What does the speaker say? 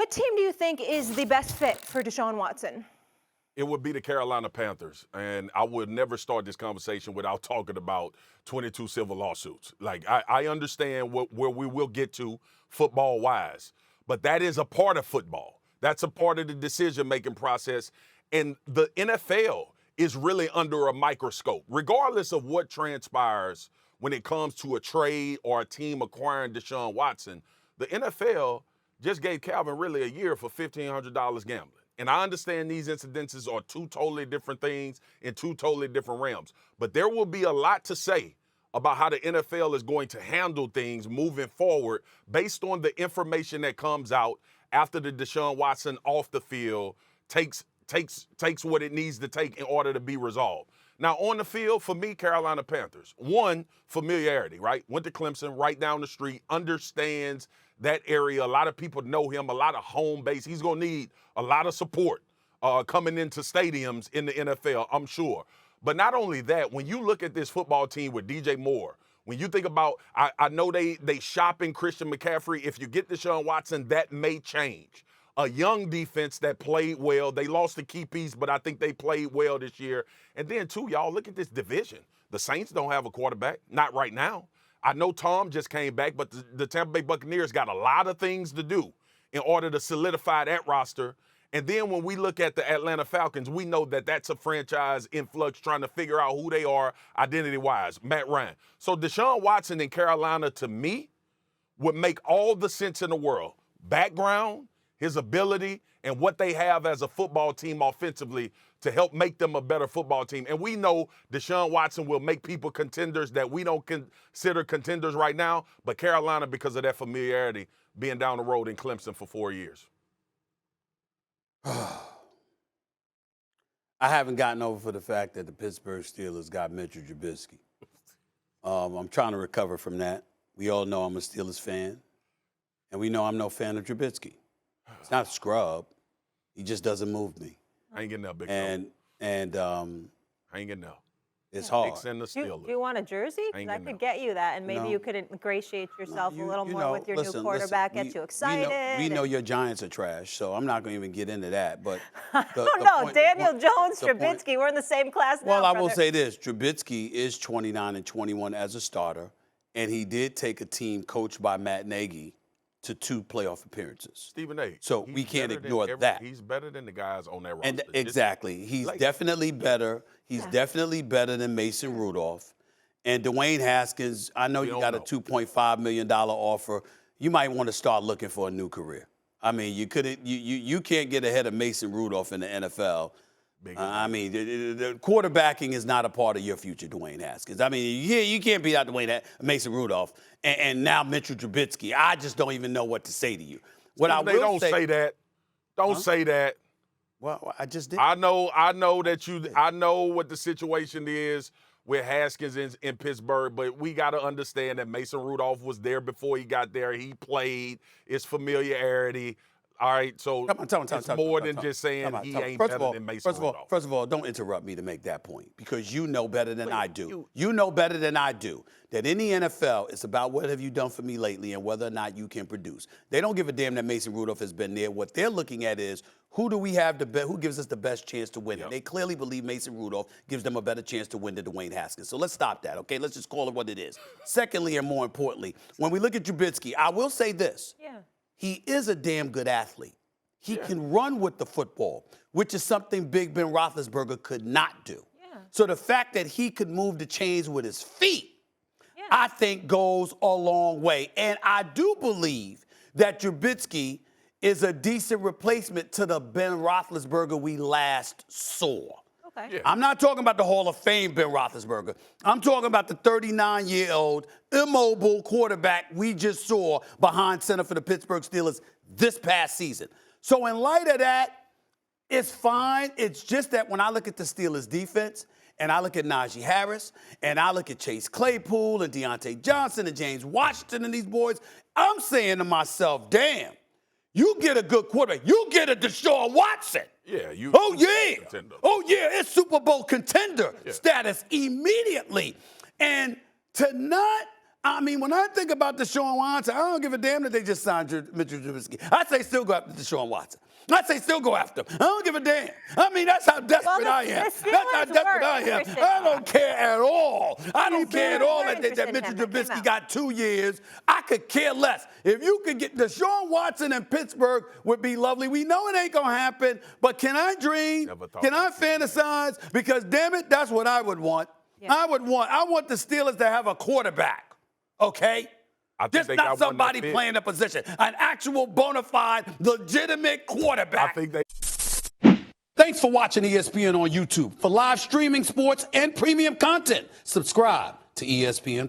What team do you think is the best fit for Deshaun Watson? It would be the Carolina Panthers. And I would never start this conversation without talking about 22 civil lawsuits. Like, I understand where we will get to football-wise, but that is a part of football. That's a part of the decision-making process. And the NFL is really under a microscope. Regardless of what transpires when it comes to a trade or a team acquiring Deshaun Watson, the NFL just gave Calvin Ridley a year for $1,500 gambling. And I understand these incidences are two totally different things in two totally different realms. But there will be a lot to say about how the NFL is going to handle things moving forward based on the information that comes out after the Deshaun Watson off the field takes what it needs to take in order to be resolved. Now, on the field, for me, Carolina Panthers. One, familiarity, right? Went to Clemson, right down the street, understands that area. A lot of people know him, a lot of home base. He's going to need a lot of support coming into stadiums in the NFL, I'm sure. But not only that, when you look at this football team with DJ Moore, when you think about, I know they shopping Christian McCaffrey. If you get Deshaun Watson, that may change. A young defense that played well. They lost the key piece, but I think they played well this year. And then, too, y'all, look at this division. The Saints don't have a quarterback, not right now. I know Tom just came back, but the Tampa Bay Buccaneers got a lot of things to do in order to solidify that roster. And then when we look at the Atlanta Falcons, we know that that's a franchise in flux trying to figure out who they are identity-wise, Matt Ryan. So Deshaun Watson in Carolina, to me, would make all the sense in the world. Background, his ability, and what they have as a football team offensively to help make them a better football team. And we know Deshaun Watson will make people contenders that we don't consider contenders right now, but Carolina, because of that familiarity, being down the road in Clemson for 4 years. I haven't gotten over for the fact that the Pittsburgh Steelers got Mitchell Trubisky. I'm trying to recover from that. We all know I'm a Steelers fan, and we know I'm no fan of Trubisky. It's not a scrub. He just doesn't move me. I ain't getting that big. And I ain't getting that. It's hard. Knicks and the Steelers. Do you want a jersey? Because I could get you that, and maybe you could ingratiate yourself a little more with your new quarterback, get you excited. We know your Giants are trash, so I'm not going to even get into that. But Daniel Jones, Trubisky, we're in the same class now. Well, I will say this. Trubisky is 29-21 as a starter, and he did take a team coached by Matt Nagy to 2 playoff appearances. Stephen A. So we can't ignore that. He's better than the guys on that roster. And exactly. He's definitely better. He's definitely better than Mason Rudolph. And Dwayne Haskins, I know you got a $2.5 million offer. You might want to start looking for a new career. I mean, you can't get ahead of Mason Rudolph in the NFL. I mean, the quarterbacking is not a part of your future, Dwayne Haskins. I mean, you can't beat out Mason Rudolph and now Mitchell Trubisky. I just don't even know what to say to you. Don't say that. Don't say that. Well, I just did. I know that you. I know what the situation is with Haskins in Pittsburgh, but we got to understand that Mason Rudolph was there before he got there. He played. It's familiarity. All right, so it's more than just saying he ain't better than Mason Rudolph. First of all, don't interrupt me to make that point because you know better than I do. You know better than I do that in the NFL, it's about what have you done for me lately and whether or not you can produce. They don't give a damn that Mason Rudolph has been there. What they're looking at is who do we have who gives us the best chance to win? And they clearly believe Mason Rudolph gives them a better chance to win than Dwayne Haskins. So let's stop that, okay? Let's just call it what it is. Secondly, and more importantly, when we look at Trubisky, I will say this. He is a damn good athlete. He can run with the football, which is something Big Ben Roethlisberger could not do. So the fact that he could move the chains with his feet, I think goes a long way. And I do believe that Trubisky is a decent replacement to the Ben Roethlisberger we last saw. I'm not talking about the Hall of Fame Ben Roethlisberger. I'm talking about the 39-year-old immobile quarterback we just saw behind center for the Pittsburgh Steelers this past season. So in light of that, it's fine. It's just that when I look at the Steelers defense and I look at Najee Harris and I look at Chase Claypool and Deontay Johnson and James Washington and these boys, I'm saying to myself, damn, you get a good quarterback. You get a Deshaun Watson. It's Super Bowl contender status immediately. And to not I mean, when I think about Deshaun Watson, I don't give a damn that they just signed Mitchell Trubisky. I say still go after Deshaun Watson. I say still go after him. I don't give a damn. I mean, that's how desperate I am. That's how desperate I am. I don't care at all. I don't care at all that Mitchell Trubisky got 2 years. I could care less. If you could get Deshaun Watson in Pittsburgh would be lovely. We know it ain't going to happen, but can I dream? Can I fantasize? Because, damn it, that's what I would want. Yeah. I want the Steelers to have a quarterback. Okay? Just not somebody playing a position. An actual bona fide, legitimate quarterback. Thanks for watching ESPN on YouTube. For live streaming, sports, and premium content, subscribe to ESPN+.